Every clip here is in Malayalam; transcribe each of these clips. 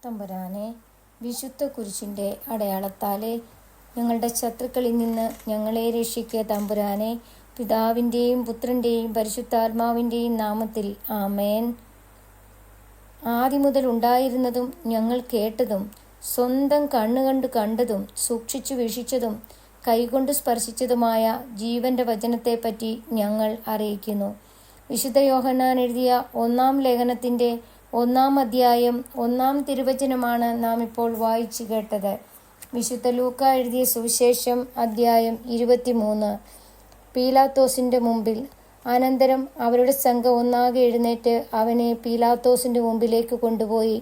തമ്പുരാനെ, വിശുദ്ധ കുരിശിൻ്റെ അടയാളത്താലെ ഞങ്ങളുടെ ശത്രുക്കളിൽ നിന്ന് ഞങ്ങളെ രക്ഷിക്കുക തമ്പുരാനെ. പിതാവിൻ്റെയും പുത്രൻ്റെയും പരിശുദ്ധാത്മാവിൻ്റെയും നാമത്തിൽ ആമേൻ. ആദിമുതൽ ഉണ്ടായിരുന്നതും ഞങ്ങൾ കേട്ടതും സ്വന്തം കണ്ണുകണ്ട് കണ്ടതും സൂക്ഷിച്ചു വീക്ഷിച്ചതും കൈകൊണ്ട് സ്പർശിച്ചതുമായ ജീവന്റെ വചനത്തെപ്പറ്റി ഞങ്ങൾ അറിയിക്കുന്നു. വിശുദ്ധ യോഹന്നാൻ എഴുതിയ 1-ാം ലേഖനത്തിൻ്റെ 1-ാം അധ്യായം 1-ാം തിരുവചനമാണ് നാം ഇപ്പോൾ വായിച്ചു കേട്ടത്. വിശുദ്ധ ലൂക്ക എഴുതിയ സുവിശേഷം അധ്യായം 23. പീലാത്തോസിൻ്റെ മുമ്പിൽ. അനന്തരം അവരുടെ സംഘം ഒന്നാകെ എഴുന്നേറ്റ് അവനെ പീലാത്തോസിൻ്റെ മുമ്പിലേക്ക് കൊണ്ടുപോയി.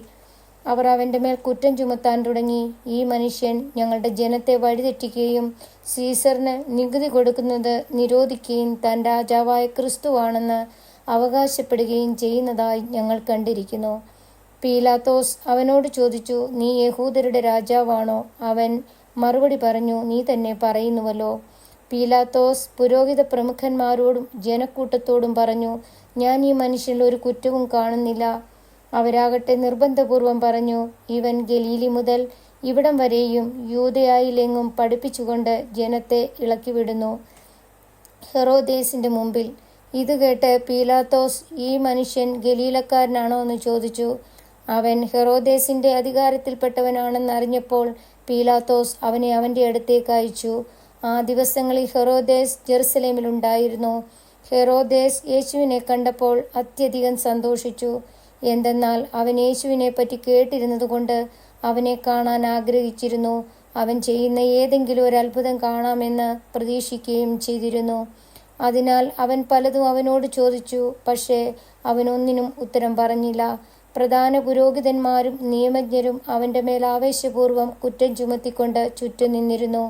അവർ അവൻ്റെ മേൽ കുറ്റം ചുമത്താൻ തുടങ്ങി. ഈ മനുഷ്യൻ ഞങ്ങളുടെ ജനത്തെ വഴിതെറ്റിക്കുകയും സീസറിന് നികുതി കൊടുക്കുന്നത് നിരോധിക്കുകയും താൻ രാജാവായ ക്രിസ്തുവാണെന്ന് അവകാശപ്പെടുകയും ചെയ്യുന്നതായി ഞങ്ങൾ കണ്ടിരിക്കുന്നു. പീലാത്തോസ് അവനോട് ചോദിച്ചു, നീ യഹൂദരുടെ രാജാവാണോ? അവൻ മറുപടി പറഞ്ഞു, നീ തന്നെ പറയുന്നുവല്ലോ. പീലാത്തോസ് പുരോഹിത പ്രമുഖന്മാരോടും ജനക്കൂട്ടത്തോടും പറഞ്ഞു, ഞാൻ ഈ മനുഷ്യനിൽ ഒരു കുറ്റവും കാണുന്നില്ല. അവരാകട്ടെ നിർബന്ധപൂർവം പറഞ്ഞു, ഇവൻ ഗലീലി മുതൽ ഇവിടം വരെയും യൂദയായിലെങ്ങും പഠിപ്പിച്ചുകൊണ്ട് ജനത്തെ ഇളക്കിവിടുന്നു. ഹെറോദേസിന്റെ മുമ്പിൽ. ഇത് കേട്ട് പീലാത്തോസ്, ഈ മനുഷ്യൻ ഗലീലക്കാരനാണോ എന്ന് ചോദിച്ചു. അവൻ ഹെറോദേസിന്റെ അധികാരത്തിൽപ്പെട്ടവനാണെന്ന് അറിഞ്ഞപ്പോൾ പീലാത്തോസ് അവനെ അവൻ്റെ അടുത്തേക്ക് അയച്ചു. ആ ദിവസങ്ങളിൽ ഹെറോദേസ് ജെറുസലേമിലുണ്ടായിരുന്നു. ഹെറോദേസ് യേശുവിനെ കണ്ടപ്പോൾ അത്യധികം സന്തോഷിച്ചു. എന്തെന്നാൽ അവൻ യേശുവിനെ പറ്റി കേട്ടിരുന്നതുകൊണ്ട് അവനെ കാണാൻ ആഗ്രഹിച്ചിരുന്നു. അവൻ ചെയ്യുന്ന ഏതെങ്കിലും ഒരു അത്ഭുതം കാണാമെന്ന് പ്രതീക്ഷിക്കുകയും ചെയ്തിരുന്നു. അതിനാൽ അവൻ പലതും അവനോട് ചോദിച്ചു. പക്ഷേ അവനൊന്നിനും ഉത്തരം പറഞ്ഞില്ല. പ്രധാന പുരോഹിതന്മാരും നിയമജ്ഞരും അവൻ്റെ മേൽ ആവേശപൂർവ്വം കുറ്റം ചുമത്തിക്കൊണ്ട് ചുറ്റും നിന്നിരുന്നു.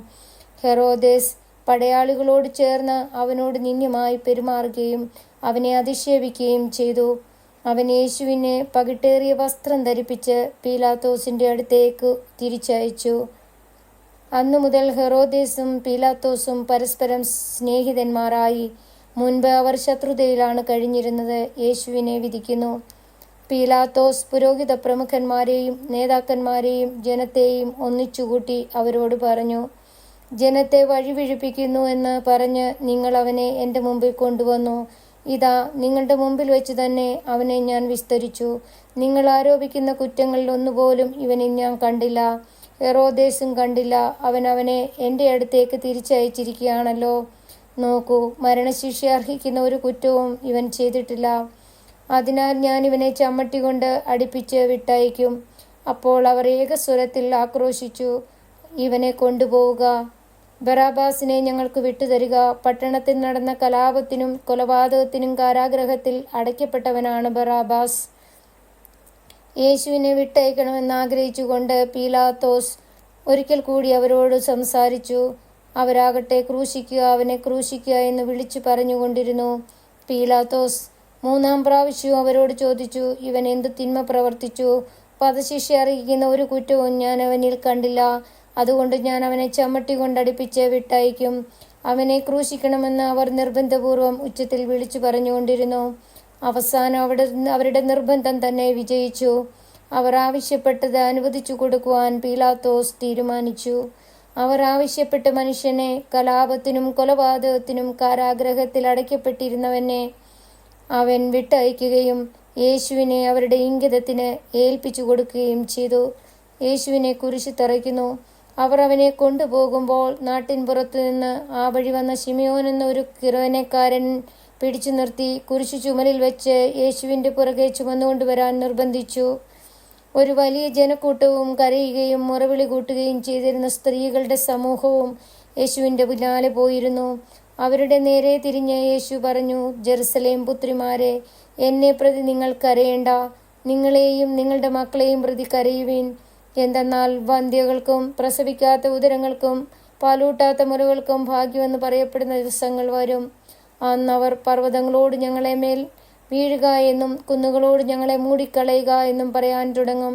ഹെറോദേസ് പടയാളികളോട് ചേർന്ന് അവനോട് നിന്ദ്യമായി പെരുമാറുകയും അവനെ അധിക്ഷേപിക്കുകയും ചെയ്തു. അവൻ യേശുവിനെ പകിട്ടേറിയ വസ്ത്രം ധരിപ്പിച്ച് പീലാത്തോസിൻ്റെ അടുത്തേക്ക് തിരിച്ചയച്ചു. അന്നു മുതൽ ഹെറോദേസും പീലാത്തോസും പരസ്പരം സ്നേഹിതന്മാരായി. മുൻപ് അവർ ശത്രുതയിലാണ് കഴിഞ്ഞിരുന്നത്. യേശുവിനെ വിധിക്കുന്നു. പീലാത്തോസ് പുരോഹിത പ്രമുഖന്മാരെയും നേതാക്കന്മാരെയും ജനത്തെയും ഒന്നിച്ചുകൂട്ടി അവരോട് പറഞ്ഞു, ജനത്തെ വഴിപിഴപ്പിക്കുന്നു എന്ന് പറഞ്ഞ് നിങ്ങൾ അവനെ എൻ്റെ മുമ്പിൽ കൊണ്ടുവന്നു. ഇതാ, നിങ്ങളുടെ മുമ്പിൽ വെച്ച് തന്നെ അവനെ ഞാൻ വിസ്തരിച്ചു. നിങ്ങൾ ആരോപിക്കുന്ന കുറ്റങ്ങളിൽ ഒന്നുപോലും ഇവനിൽ ഞാൻ കണ്ടില്ല. ഹെറോദേസും കണ്ടില്ല. അവനെ എൻ്റെ അടുത്തേക്ക് തിരിച്ചയച്ചിരിക്കുകയാണല്ലോ. നോക്കൂ, മരണശിക്ഷ അർഹിക്കുന്ന ഒരു കുറ്റവും ഇവൻ ചെയ്തിട്ടില്ല. അതിനാൽ ഞാൻ ഇവനെ ചമ്മട്ടി കൊണ്ട് അടിപ്പിച്ച് വിട്ടയക്കും. അപ്പോൾ അവർ ഏകസ്വരത്തിൽ ആക്രോശിച്ചു, ഇവനെ കൊണ്ടുപോവുക, ബറാബാസിനെ ഞങ്ങൾക്ക് വിട്ടുതരിക. പട്ടണത്തിൽ നടന്ന കലാപത്തിനും കൊലപാതകത്തിനും കാരാഗൃഹത്തിൽ അടയ്ക്കപ്പെട്ടവനാണ് ബറാബാസ്. യേശുവിനെ വിട്ടയക്കണമെന്ന് ആഗ്രഹിച്ചുകൊണ്ട് പീലാത്തോസ് ഒരിക്കൽ കൂടി അവരോട് സംസാരിച്ചു. അവരാകട്ടെ ക്രൂശിക്കുക, അവനെ ക്രൂശിക്കുക എന്ന് വിളിച്ചു പറഞ്ഞുകൊണ്ടിരുന്നു. പീലാത്തോസ് 3-ാം പ്രാവശ്യവും അവരോട് ചോദിച്ചു, ഇവൻ എന്ത് തിന്മ പ്രവർത്തിച്ചു? വധശിക്ഷ അർഹിക്കുന്ന ഒരു കുറ്റവും ഞാൻ അവനിൽ കണ്ടില്ല. അതുകൊണ്ട് ഞാൻ അവനെ ചമ്മട്ടി കൊണ്ടടിപ്പിച്ച് വിട്ടയക്കും. അവനെ ക്രൂശിക്കണമെന്ന് അവർ നിർബന്ധപൂർവം ഉച്ചത്തിൽ വിളിച്ചു പറഞ്ഞുകൊണ്ടിരുന്നു. അവസാനം അവരുടെ നിർബന്ധം തന്നെ വിജയിച്ചു. അവർ ആവശ്യപ്പെട്ടത് അനുവദിച്ചു കൊടുക്കുവാൻ പീലാത്തോസ് തീരുമാനിച്ചു. അവർ ആവശ്യപ്പെട്ട മനുഷ്യനെ, കലാപത്തിനും കൊലപാതകത്തിനും കാരാഗൃഹത്തിൽ അടയ്ക്കപ്പെട്ടിരുന്നവനെ അവൻ വിട്ടയക്കുകയും യേശുവിനെ അവരുടെ ഇംഗിതത്തിന് ഏൽപ്പിച്ചു കൊടുക്കുകയും ചെയ്തു. യേശുവിനെ കുരിശിൽ തറയ്ക്കുന്നു. അവർ അവനെ കൊണ്ടുപോകുമ്പോൾ നാട്ടിൻ പുറത്തു നിന്ന് ആ വഴി വന്ന ശിമയോൻ എന്ന ഒരു കിറവനക്കാരൻ പിടിച്ചു നിർത്തി കുരിശു ചുമലിൽ വെച്ച് യേശുവിൻ്റെ പുറകെ ചുമന്നുകൊണ്ടുവരാൻ നിർബന്ധിച്ചു. ഒരു വലിയ ജനക്കൂട്ടവും കരയുകയും മുറവിളി കൂട്ടുകയും ചെയ്തിരുന്ന സ്ത്രീകളുടെ സമൂഹവും യേശുവിൻ്റെ പിന്നാലെ പോയിരുന്നു. അവരുടെ നേരെ തിരിഞ്ഞ് യേശു പറഞ്ഞു, ജെറുസലേം പുത്രിമാരെ, എന്നെ പ്രതി നിങ്ങൾ കരയേണ്ട. നിങ്ങളെയും നിങ്ങളുടെ മക്കളെയും പ്രതി കരയുവിൻ. എന്തെന്നാൽ വന്ധ്യകൾക്കും പ്രസവിക്കാത്ത ഉദരങ്ങൾക്കും പാലൂട്ടാത്ത മുലകൾക്കും ഭാഗ്യമെന്ന് പറയപ്പെടുന്ന ദിവസങ്ങൾ വരും. അന്നവർ പർവ്വതങ്ങളോട് ഞങ്ങളെ മേൽ വീഴുക എന്നും കുന്നുകളോട് ഞങ്ങളെ മൂടിക്കളയുക എന്നും പറയാൻ തുടങ്ങും.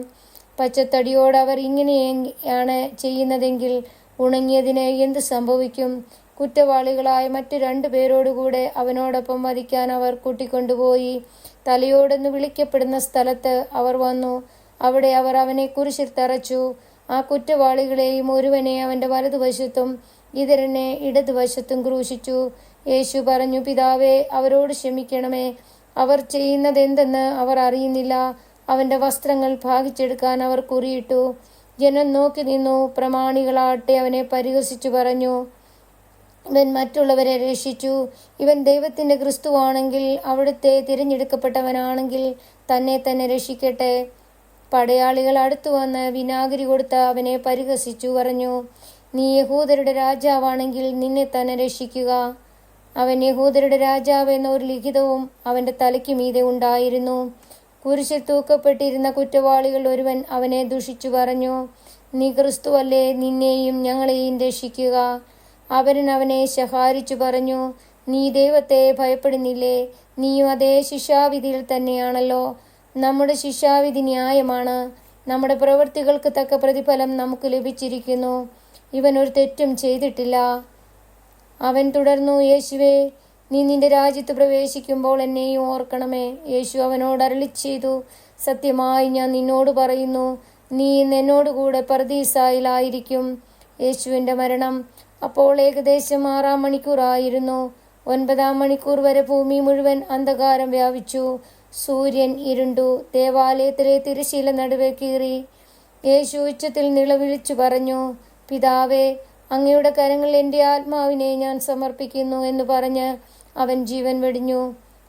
പച്ചത്തടിയോട് അവർ ഇങ്ങനെയാണ് ചെയ്യുന്നതെങ്കിൽ ഉണങ്ങിയതിന് എന്ത് സംഭവിക്കും? കുറ്റവാളികളായ മറ്റു 2 പേരോടുകൂടെ അവനോടൊപ്പം വധിക്കാൻ അവർ കൂട്ടിക്കൊണ്ടുപോയി. തലയോടെന്ന് വിളിക്കപ്പെടുന്ന സ്ഥലത്ത് അവർ വന്നു. അവിടെ അവർ അവനെ കുരിശിൽ തറച്ചു. ആ കുറ്റവാളികളെയും ഒരുവനെ അവന്റെ വലതുവശത്തും ഇതരനെ ഇടതുവശത്തും ക്രൂശിച്ചു. യേശു പറഞ്ഞു, പിതാവേ, അവരോട് ക്ഷമിക്കണമേ, അവർ ചെയ്യുന്നതെന്തെന്ന് അവർ അറിയുന്നില്ല. അവന്റെ വസ്ത്രങ്ങൾ ഭാഗിച്ചെടുക്കാൻ അവർ കുറിയിട്ടു. ജനം നോക്കി നിന്നു. പ്രമാണികളാട്ടെ അവനെ പരിഹസിച്ചു പറഞ്ഞു, ഇവൻ മറ്റുള്ളവരെ രക്ഷിച്ചു. ഇവൻ ദൈവത്തിന്റെ ക്രിസ്തുവാണെങ്കിൽ, അവിടുത്തെ തിരഞ്ഞെടുക്കപ്പെട്ടവനാണെങ്കിൽ തന്നെ തന്നെ രക്ഷിക്കട്ടെ. പടയാളികൾ അടുത്തു വന്ന് വിനാഗിരി കൊടുത്ത് അവനെ പരിഹസിച്ചു പറഞ്ഞു, നീ യഹൂദരുടെ രാജാവാണെങ്കിൽ നിന്നെ തന്നെ രക്ഷിക്കുക. അവൻ യഹൂദരുടെ രാജാവ് എന്ന ഒരു ലിഖിതവും അവന്റെ തലയ്ക്ക് മീതെ ഉണ്ടായിരുന്നു. കുരിശിൽ തൂക്കപ്പെട്ടിരുന്ന കുറ്റവാളികൾ ഒരുവൻ അവനെ ദുഷിച്ചു പറഞ്ഞു, നീ ക്രിസ്തുവല്ലേ, നിന്നെയും ഞങ്ങളെയും രക്ഷിക്കുക. അവൻ അവനെ ശകാരിച്ചു പറഞ്ഞു, നീ ദൈവത്തെ ഭയപ്പെടുന്നില്ലേ? നീയും അതേ ശിക്ഷാവിധിയിൽ തന്നെയാണല്ലോ. നമ്മുടെ ശിക്ഷാവിധി ന്യായമാണ്. നമ്മുടെ പ്രവൃത്തികൾക്ക് തക്ക പ്രതിഫലം നമുക്ക് ലഭിച്ചിരിക്കുന്നു. ഇവൻ ഒരു തെറ്റും ചെയ്തിട്ടില്ല. അവൻ തുടർന്നു, യേശുവേ, നീ നിന്റെ രാജ്യത്ത് പ്രവേശിക്കുമ്പോൾ എന്നെയും ഓർക്കണമേ. യേശു അവനോട് അരുളിച്ചെയ്തു, സത്യമായി ഞാൻ നിന്നോട് പറയുന്നു, നീ ഇന്ന് എന്നോടുകൂടെ പർദീസായിലായിരിക്കും. യേശുവിന്റെ മരണം അപ്പോൾ ഏകദേശം 6-ാം മണിക്കൂറായിരുന്നു. 9-ാം മണിക്കൂർ വരെ ഭൂമി മുഴുവൻ അന്ധകാരം വ്യാപിച്ചു. സൂര്യൻ ഇരുണ്ടു. ദേവാലയത്തിലെ തിരശ്ശീല നടുവെ കീറി. യേശു ഉച്ചത്തിൽ നിലവിളിച്ചു പറഞ്ഞു, പിതാവേ, അങ്ങയുടെ കരങ്ങളിൽ എൻ്റെ ആത്മാവിനെ ഞാൻ സമർപ്പിക്കുന്നു എന്ന് പറഞ്ഞ് അവൻ ജീവൻ വെടിഞ്ഞു.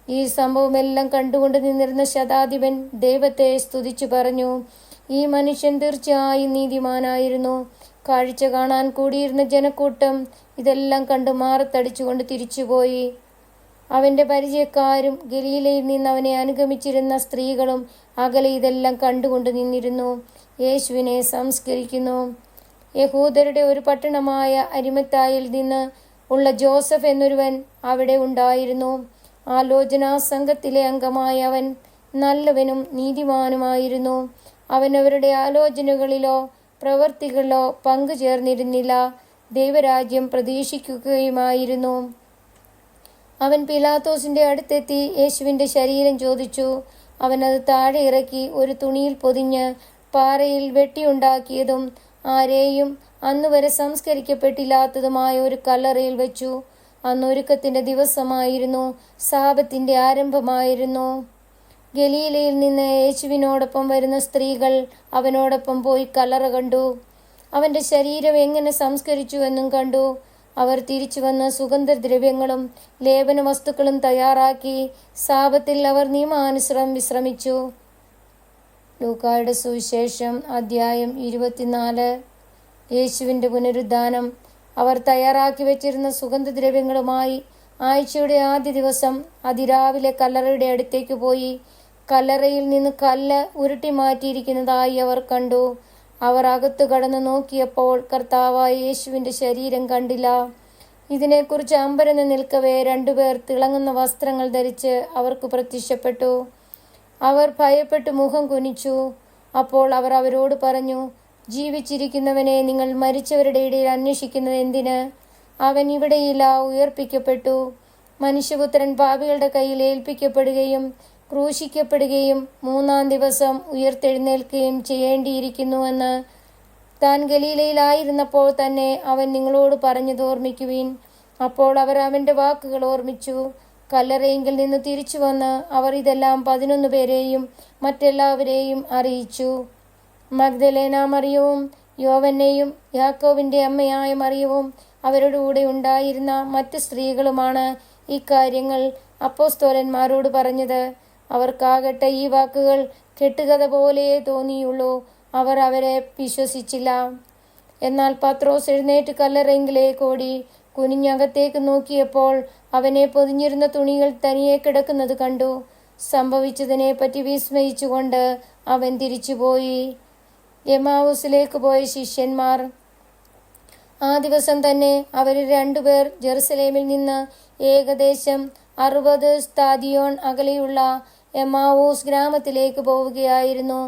ഈ സംഭവമെല്ലാം കണ്ടുകൊണ്ട് നിന്നിരുന്ന ശതാധിപൻ ദൈവത്തെ സ്തുതിച്ചു പറഞ്ഞു, ഈ മനുഷ്യൻ തീർച്ചയായും നീതിമാനായിരുന്നു. കാഴ്ച കാണാൻ കൂടിയിരുന്ന ജനക്കൂട്ടം ഇതെല്ലാം കണ്ട് മാറത്തടിച്ചുകൊണ്ട് തിരിച്ചുപോയി. അവന്റെ പരിചയക്കാരും ഗലീലയിൽ നിന്ന് അവനെ അനുഗമിച്ചിരുന്ന സ്ത്രീകളും അകലെ ഇതെല്ലാം കണ്ടുകൊണ്ട് നിന്നിരുന്നു. യേശുവിനെ സംസ്കരിക്കുന്നു. യഹൂദരുടെ ഒരു പട്ടണമായ അരിമത്തായിൽ നിന്ന് ഉള്ള ജോസഫ് എന്നൊരുവൻ അവിടെ ഉണ്ടായിരുന്നു. ആലോചനാ സംഘത്തിലെ അംഗമായ അവൻ നല്ലവനും നീതിമാനുമായിരുന്നു. അവൻ അവരുടെ ആലോചനകളിലോ പ്രവൃത്തികളിലോ പങ്കുചേർന്നിരുന്നില്ല, ദൈവരാജ്യം പ്രതീക്ഷിക്കുകയുമായിരുന്നു. അവൻ പിലാത്തോസിന്റെ അടുത്തെത്തി യേശുവിന്റെ ശരീരം ചോദിച്ചു. അവൻ അത് താഴെ ഇറക്കി ഒരു തുണിയിൽ പൊതിഞ്ഞ് പാറയിൽ വെട്ടിയുണ്ടാക്കിയതും ആരെയും അന്നുവരെ സംസ്കരിക്കപ്പെട്ടില്ലാത്തതുമായ ഒരു കല്ലറയിൽ വെച്ചു. അന്ന് ഒരുക്കത്തിന്റെ ദിവസമായിരുന്നു. സാബത്തിന്റെ ആരംഭമായിരുന്നു. ഗലീലയിൽ നിന്ന് യേശുവിനോടൊപ്പം വരുന്ന സ്ത്രീകൾ അവനോടൊപ്പം പോയി കല്ലറ കണ്ടു. അവന്റെ ശരീരം എങ്ങനെ സംസ്കരിച്ചു എന്നും കണ്ടു. അവർ തിരിച്ചു വന്ന് സുഗന്ധദ്രവ്യങ്ങളും ലേപന വസ്തുക്കളും തയ്യാറാക്കി. സാബത്തിൽ അവർ നിയമാനുസൃതം വിശ്രമിച്ചു. ലൂക്കായുടെ സുവിശേഷം അധ്യായം 24. യേശുവിന്റെ പുനരുദ്ധാനം. അവർ തയ്യാറാക്കി വെച്ചിരുന്ന സുഗന്ധദ്രവ്യങ്ങളുമായി ആഴ്ചയുടെ ആദ്യ ദിവസം അതിരാവിലെ കല്ലറയുടെ അടുത്തേക്ക് പോയി. കല്ലറയിൽ നിന്ന് കല്ല് ഉരുട്ടി മാറ്റിയിരിക്കുന്നതായി അവർ കണ്ടു. അവർ അകത്തു കടന്നു നോക്കിയപ്പോൾ കർത്താവായ യേശുവിന്റെ ശരീരം കണ്ടില്ല. ഇതിനെക്കുറിച്ച് അമ്പരന്ന് നിൽക്കവേ 2 പേർ തിളങ്ങുന്ന വസ്ത്രങ്ങൾ ധരിച്ച് അവർക്ക് പ്രത്യക്ഷപ്പെട്ടു. അവർ ഭയപ്പെട്ട് മുഖം കുനിച്ചു. അപ്പോൾ അവർ അവരോട് പറഞ്ഞു, ജീവിച്ചിരിക്കുന്നവനെ നിങ്ങൾ മരിച്ചവരുടെ ഇടയിൽ അന്വേഷിക്കുന്നത് എന്തിന്? അവൻ ഇവിടെയില്ല, ഉയർപ്പിക്കപ്പെട്ടു. മനുഷ്യപുത്രൻ പാപികളുടെ കയ്യിൽ ഏൽപ്പിക്കപ്പെടുകയും ക്രൂശിക്കപ്പെടുകയും 3-ാം ദിവസം ഉയർത്തെഴുന്നേൽക്കുകയും ചെയ്യേണ്ടിയിരിക്കുന്നുവെന്ന് താൻ ഗലീലയിലായിരുന്നപ്പോൾ തന്നെ അവൻ നിങ്ങളോട് പറഞ്ഞത് ഓർമ്മിക്കുവിൻ. അപ്പോൾ അവർ അവന്റെ വാക്കുകൾ ഓർമ്മിച്ചു. കല്ലറയെങ്കിൽ നിന്ന് തിരിച്ചു വന്ന് അവർ ഇതെല്ലാം 11 പേരെയും മറ്റെല്ലാവരെയും അറിയിച്ചു. മഗ്ദലേന മറിയവും യോവന്നെയും യാക്കോബിന്റെ അമ്മയായ മറിയവും അവരുടെ കൂടെ ഉണ്ടായിരുന്ന മറ്റ് സ്ത്രീകളുമാണ് ഇക്കാര്യങ്ങൾ അപ്പോസ്തലന്മാരോട് പറഞ്ഞത്. അവർക്കാകട്ടെ ഈ വാക്കുകൾ കെട്ടുകഥ പോലെ തോന്നിയുള്ളൂ. അവർ അവരെ വിശ്വസിച്ചില്ല. എന്നാൽ പത്രോസ് എഴുന്നേറ്റ് കല്ലറയെങ്കിലേക്ക് ഓടി. കുനിഞ്ഞകത്തേക്ക് നോക്കിയപ്പോൾ അവനെ പൊതിഞ്ഞിരുന്ന തുണികൾ തനിയെ കിടക്കുന്നത് കണ്ടു. സംഭവിച്ചതിനെ പറ്റി വിസ്മയിച്ചുകൊണ്ട് അവൻ തിരിച്ചുപോയി. എമ്മാവൂസിലേക്ക് പോയ ശിഷ്യന്മാർ. ആ ദിവസം തന്നെ അവരിൽ 2 പേർ ജെറുസലേമിൽ നിന്ന് ഏകദേശം 60 സ്താദിയോൻ അകലെയുള്ള എമ്മാവൂസ് ഗ്രാമത്തിലേക്ക് പോവുകയായിരുന്നു.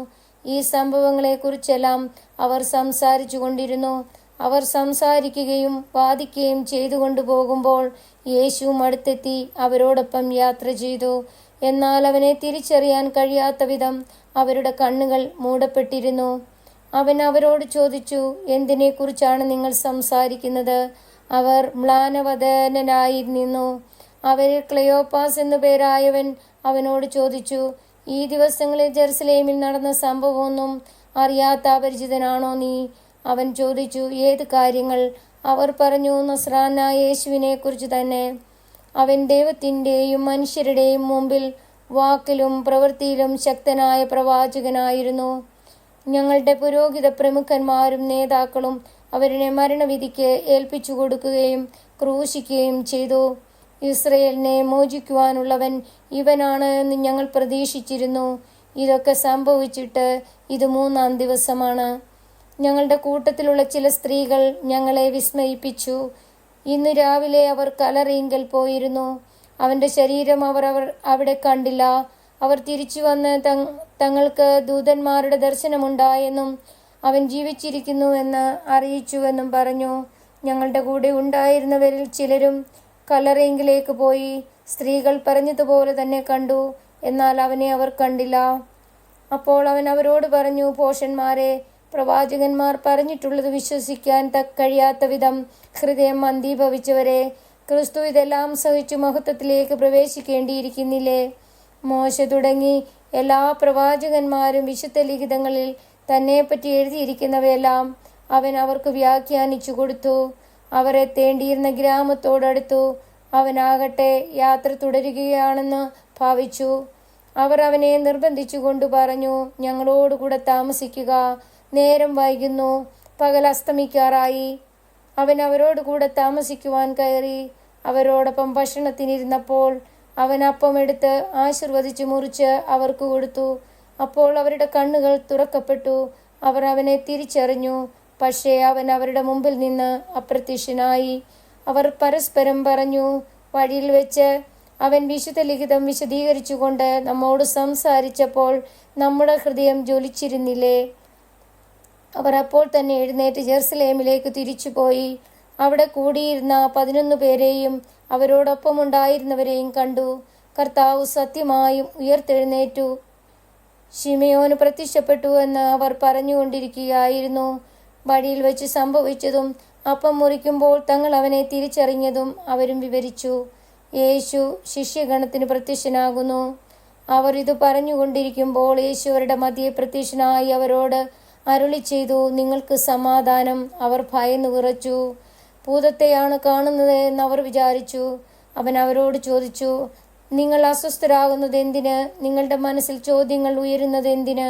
ഈ സംഭവങ്ങളെക്കുറിച്ചെല്ലാം അവർ സംസാരിച്ചു കൊണ്ടിരുന്നു. അവർ സംസാരിക്കുകയും വാദിക്കുകയും ചെയ്തുകൊണ്ടു പോകുമ്പോൾ യേശുവും അടുത്തെത്തി അവരോടൊപ്പം യാത്ര ചെയ്തു. എന്നാൽ അവനെ തിരിച്ചറിയാൻ കഴിയാത്ത വിധം അവരുടെ കണ്ണുകൾ മൂടപ്പെട്ടിരുന്നു. അവൻ അവരോട് ചോദിച്ചു, എന്തിനെക്കുറിച്ചാണ് നിങ്ങൾ സംസാരിക്കുന്നത്? അവർ മ്ലാനവദനായി നിന്നു. അവരിൽ ക്ലെയോപ്പാസ് എന്നു പേരായവൻ അവനോട് ചോദിച്ചു, ഈ ദിവസങ്ങളിൽ ജെറുസലേമിൽ നടന്ന സംഭവമൊന്നും അറിയാത്ത അപരിചിതനാണോ നീ? അവൻ ചോദിച്ചു, ഏത് കാര്യങ്ങൾ? അവർ പറഞ്ഞു, നസ്രാനായ യേശുവിനെ കുറിച്ച് തന്നെ. അവൻ ദൈവത്തിൻ്റെയും മനുഷ്യരുടെയും മുമ്പിൽ വാക്കിലും പ്രവൃത്തിയിലും ശക്തനായ പ്രവാചകനായിരുന്നു. ഞങ്ങളുടെ പുരോഹിത പ്രമുഖന്മാരും നേതാക്കളും അവരെ മരണവിധിക്ക് ഏൽപ്പിച്ചു കൊടുക്കുകയും ക്രൂശിക്കുകയും ചെയ്തു. ഇസ്രയേലിനെ മോചിക്കുവാനുള്ളവൻ ഇവനാണ് എന്ന് ഞങ്ങൾ പ്രതീക്ഷിച്ചിരുന്നു. ഇതൊക്കെ സംഭവിച്ചിട്ട് ഇത് 3-ാം ദിവസമാണ്. ഞങ്ങളുടെ കൂട്ടത്തിലുള്ള ചില സ്ത്രീകൾ ഞങ്ങളെ വിസ്മയിപ്പിച്ചു. ഇന്ന് രാവിലെ അവർ കല്ലറയിങ്കൽ പോയിരുന്നു. അവന്റെ ശരീരം അവർ അവിടെ കണ്ടില്ല. അവർ തിരിച്ചു വന്ന് തങ്ങൾക്ക് ദൂതന്മാരുടെ ദർശനമുണ്ടായെന്നും അവൻ ജീവിച്ചിരിക്കുന്നുവെന്ന് അറിയിച്ചുവെന്നും പറഞ്ഞു. ഞങ്ങളുടെ കൂടെ ഉണ്ടായിരുന്നവരിൽ ചിലരും കല്ലറയിങ്കിലേക്ക് പോയി. സ്ത്രീകൾ പറഞ്ഞതുപോലെ തന്നെ കണ്ടു, എന്നാൽ അവനെ അവർ കണ്ടില്ല. അപ്പോൾ അവൻ അവരോട് പറഞ്ഞു, ഭോഷന്മാരെ, പ്രവാചകന്മാർ പറഞ്ഞിട്ടുള്ളത് വിശ്വസിക്കാൻ കഴിയാത്ത വിധം ഹൃദയം മന്ദീഭവിച്ചവരെ, ക്രിസ്തു ഇതെല്ലാം സഹിച്ചു മഹത്വത്തിലേക്ക് പ്രവേശിക്കേണ്ടിയിരിക്കുന്നില്ലേ? മോശ തുടങ്ങി എല്ലാ പ്രവാചകന്മാരും വിശുദ്ധ ലിഖിതങ്ങളിൽ തന്നെപ്പറ്റി എഴുതിയിരിക്കുന്നവയെല്ലാം അവൻ അവർക്ക് വ്യാഖ്യാനിച്ചു കൊടുത്തു. അവർ എത്തേണ്ടിയിരുന്ന ഗ്രാമത്തോടടുത്തു. അവനാകട്ടെ യാത്ര തുടരുകയാണെന്ന് ഭാവിച്ചു. അവർ അവനെ നിർബന്ധിച്ചു കൊണ്ടു പറഞ്ഞു, ഞങ്ങളോടുകൂടെ താമസിക്കുക, നേരം വൈകുന്നു, പകൽ അസ്തമിക്കാറായി. അവൻ അവരോട് കൂടെ താമസിക്കുവാൻ കയറി. അവരോടൊപ്പം ഭക്ഷണത്തിനിരുന്നപ്പോൾ അവൻ അപ്പം എടുത്ത് ആശീർവദിച്ച് മുറിച്ച് അവർക്ക് കൊടുത്തു. അപ്പോൾ അവരുടെ കണ്ണുകൾ തുറക്കപ്പെട്ടു. അവർ അവനെ തിരിച്ചറിഞ്ഞു. പക്ഷേ അവൻ അവരുടെ മുമ്പിൽ നിന്ന് അപ്രത്യക്ഷനായി. അവർ പരസ്പരം പറഞ്ഞു, വഴിയിൽ വെച്ച് അവൻ വിശുദ്ധ ലിഖിതം വിശദീകരിച്ചുകൊണ്ട് നമ്മോട് സംസാരിച്ചപ്പോൾ നമ്മുടെ ഹൃദയം ജ്വലിച്ചിരുന്നില്ലേ? അവർ അപ്പോൾ തന്നെ എഴുന്നേറ്റ് ജെറുസലേമിലേക്ക് തിരിച്ചുപോയി. അവിടെ കൂടിയിരുന്ന 11 പേരെയും അവരോടൊപ്പം ഉണ്ടായിരുന്നവരെയും കണ്ടു. കർത്താവ് സത്യമായും ഉയർത്തെഴുന്നേറ്റു, ശിമയോന് പ്രത്യക്ഷപ്പെട്ടു എന്ന് അവർ പറഞ്ഞുകൊണ്ടിരിക്കുകയായിരുന്നു. വഴിയിൽ വെച്ച് സംഭവിച്ചതും അപ്പം മുറിക്കുമ്പോൾ തങ്ങൾ അവനെ തിരിച്ചറിഞ്ഞതും അവരും വിവരിച്ചു. യേശു ശിഷ്യഗണത്തിന് പ്രത്യക്ഷനാകുന്നു. അവർ ഇത് പറഞ്ഞുകൊണ്ടിരിക്കുമ്പോൾ യേശു അവരുടെ മധ്യേ പ്രത്യക്ഷനായി അവരോട് അരുളി ചെയ്തു, നിങ്ങൾക്ക് സമാധാനം. അവർ ഭയന്നു വിറച്ചു. ഭൂതത്തെയാണ് കാണുന്നത് എന്ന് അവർ വിചാരിച്ചു. അവൻ അവരോട് ചോദിച്ചു, നിങ്ങൾ അസ്വസ്ഥരാകുന്നത് എന്തിന്? നിങ്ങളുടെ മനസ്സിൽ ചോദ്യങ്ങൾ ഉയരുന്നത് എന്തിന്?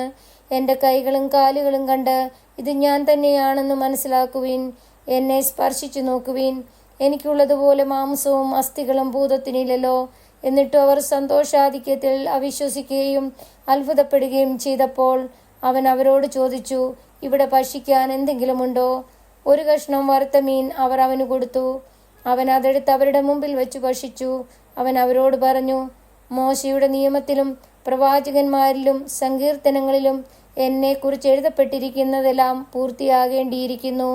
എൻ്റെ കൈകളും കാലുകളും കണ്ട് ഇത് ഞാൻ തന്നെയാണെന്ന് മനസ്സിലാക്കുവിൻ. എന്നെ സ്പർശിച്ചു നോക്കുവിൻ. എനിക്കുള്ളതുപോലെ മാംസവും അസ്ഥികളും ഭൂതത്തിനില്ലല്ലോ. എന്നിട്ടും അവർ സന്തോഷാധിക്യത്തിൽ അവിശ്വസിക്കുകയും അത്ഭുതപ്പെടുകയും ചെയ്തപ്പോൾ അവൻ അവരോട് ചോദിച്ചു, ഇവിടെ ഭക്ഷിക്കാൻ എന്തെങ്കിലുമുണ്ടോ? ഒരു കഷ്ണം വറുത്ത മീൻ അവർ അവന് കൊടുത്തു. അവൻ അതെടുത്ത് അവരുടെ മുമ്പിൽ വെച്ച് ഭക്ഷിച്ചു. അവൻ അവരോട് പറഞ്ഞു, മോശയുടെ നിയമത്തിലും പ്രവാചകന്മാരിലും സങ്കീർത്തനങ്ങളിലും എന്നെക്കുറിച്ച് എഴുതപ്പെട്ടിരിക്കുന്നതെല്ലാം പൂർത്തിയാകേണ്ടിയിരിക്കുന്നു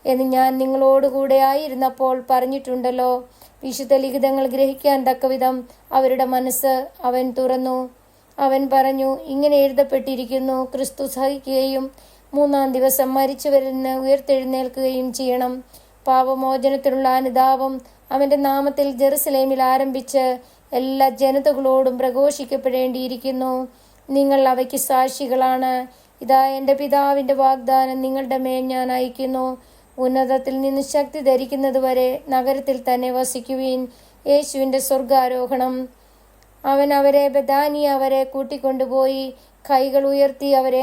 എന്ന് ഞാൻ നിങ്ങളോടുകൂടെ ആയിരുന്നപ്പോൾ പറഞ്ഞിട്ടുണ്ടല്ലോ. വിശുദ്ധ ലിഖിതങ്ങൾ ഗ്രഹിക്കാൻ തക്കവിധം അവരുടെ മനസ്സ് അവൻ തുറന്നു. അവൻ പറഞ്ഞു, ഇങ്ങനെ എഴുതപ്പെട്ടിരിക്കുന്നു, ക്രിസ്തു സഹിക്കുകയും 3-ാം ദിവസം മരിച്ചവരിൽ നിന്ന് ഉയർത്തെഴുന്നേൽക്കുകയും ചെയ്യണം. പാപമോചനത്തിനുള്ള അനുതാപം അവന്റെ നാമത്തിൽ ജെറുസലേമിൽ ആരംഭിച്ച് എല്ലാ ജനതകളോടും പ്രഘോഷിക്കപ്പെടേണ്ടിയിരിക്കുന്നു. നിങ്ങൾ അവയ്ക്ക് സാക്ഷികളാണ്. ഇതാ എൻ്റെ പിതാവിൻ്റെ വാഗ്ദാനം നിങ്ങളുടെ മേൽ ഞാൻ അയക്കുന്നു. ഉന്നതത്തിൽ നിന്ന് ശക്തി ധരിക്കുന്നത് വരെ നഗരത്തിൽ തന്നെ വസിക്കുവീൻ. യേശുവിൻ്റെ സ്വർഗാരോഹണം. അവൻ അവരെ ബഥാനിയ അവരെ കൂട്ടിക്കൊണ്ടുപോയി കൈകൾ ഉയർത്തി അവരെ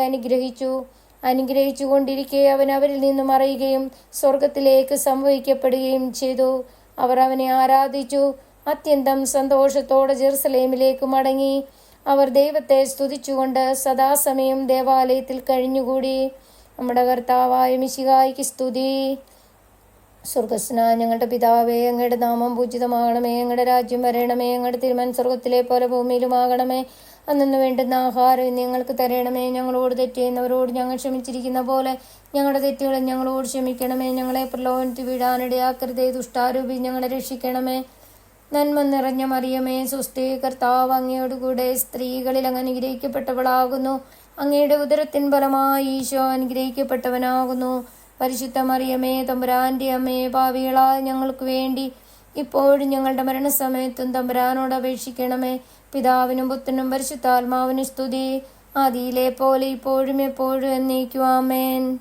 അനുഗ്രഹിച്ചു കൊണ്ടിരിക്കെ അവൻ അവരിൽ നിന്ന് മറയുകയും സ്വർഗത്തിലേക്ക് സംവഹിക്കപ്പെടുകയും ചെയ്തു. അവർ അവനെ ആരാധിച്ചു. അത്യന്തം സന്തോഷത്തോടെ ജെറുസലേമിലേക്ക് മടങ്ങി. അവർ ദൈവത്തെ സ്തുതിച്ചുകൊണ്ട് സദാസമയം ദേവാലയത്തിൽ കഴിഞ്ഞുകൂടി. നമ്മുടെ കർത്താവായ മിശിഹായ്ക്ക് സ്തുതി. സ്വർഗസ്നായ ഞങ്ങളുടെ പിതാവേ, അങ്ങയുടെ നാമം പൂജിതമാകണമേ. അങ്ങയുടെ രാജ്യം വരണമേ. അങ്ങയുടെ തിരുമനസ് സ്വർഗത്തിലെ പോലെ ഭൂമിയിലുമാകണമേ. അന്നു വേണ്ടുന്ന ആഹാരം ഞങ്ങൾക്ക് തരണമേ. ഞങ്ങളോട് തെറ്റ് ചെയ്യുന്നവരോട് ഞങ്ങൾ ക്ഷമിച്ചിരിക്കുന്ന പോലെ ഞങ്ങളുടെ തെറ്റുകളെ ഞങ്ങളോട് ക്ഷമിക്കണമേ. ഞങ്ങളെ പ്രലോഭനത്തിൽ വീഴാനിടയാക്കരുതേ. ദുഷ്ടാരൂപി ഞങ്ങളെ രക്ഷിക്കണമേ. നന്മ നിറഞ്ഞ മറിയമേ, സ്വസ്തി, കർത്താവ് അങ്ങയോടുകൂടെ സ്ത്രീകളിൽ അങ്ങ് അനുഗ്രഹിക്കപ്പെട്ടവളാകുന്നു. അങ്ങയുടെ ഉദരത്തിൻ ഫലമായി ഈശോ അനുഗ്രഹിക്കപ്പെട്ടവനാകുന്നു. പരിശുദ്ധ മറിയമേ, തമ്പുരാന്റെ അമ്മേ, പാപികളായ ഞങ്ങൾക്ക് വേണ്ടി ഇപ്പോഴും ഞങ്ങളുടെ മരണസമയത്തും തമ്പുരാനോട് അപേക്ഷിക്കണമേ. പിതാവിനും പുത്രനും പരിശുദ്ധാത്മാവിനും സ്തുതി, ആദിയിലെ പോലെ ഇപ്പോഴും എപ്പോഴും എന്നേക്കും. ആമേൻ.